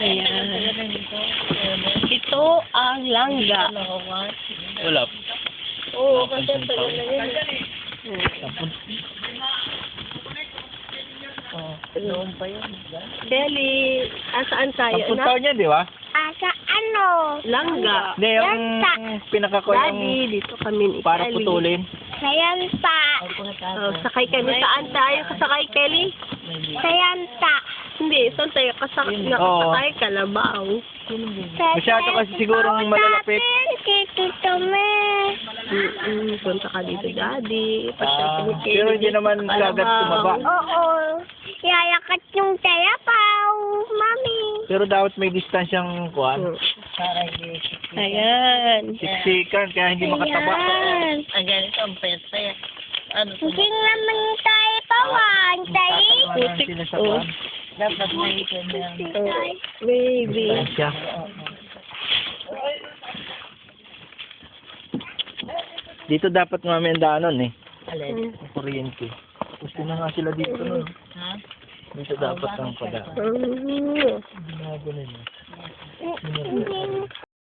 Ayan. Ito ang langga. Wala. Oo, kasi tagal na yun. Noon pa yun. Kelly, saan tayo? 10 taon yan, di ba? Sa ano? Langga. Hindi, yung pinaka ko Daddy, yung dito kami ni para Kelly. putulin. Sayanta. Sakay kami. Saan tayo kasakay, Kelly? Sayanta. Hindi, saan tayo nakasakay? Kalabaw. Masyado kasi sigurong malalapit. Tito Tome. Punta ka dito, Daddy. Pasyal ka ni Kelly. Pero hindi naman kagad tumaba. Oo. Yayakat yung tayapaw, mami. Pero dapat may distansyang kuhan. Ayan. Siksikan, kaya hindi makataba. Ayan. Ang ganito, ang pesa yan. Ano Hindi naman tayo pawan. Tayo. Parang sila sa kuhan. dapat may ikon yan. Baby. Distansya. Dito dapat mami ang daanon eh. Alin? Ang kuryente. Gusto na nga sila dito nun. Ha? Dito dapat ang padaan. Mm. Ginagawa nila. Hindi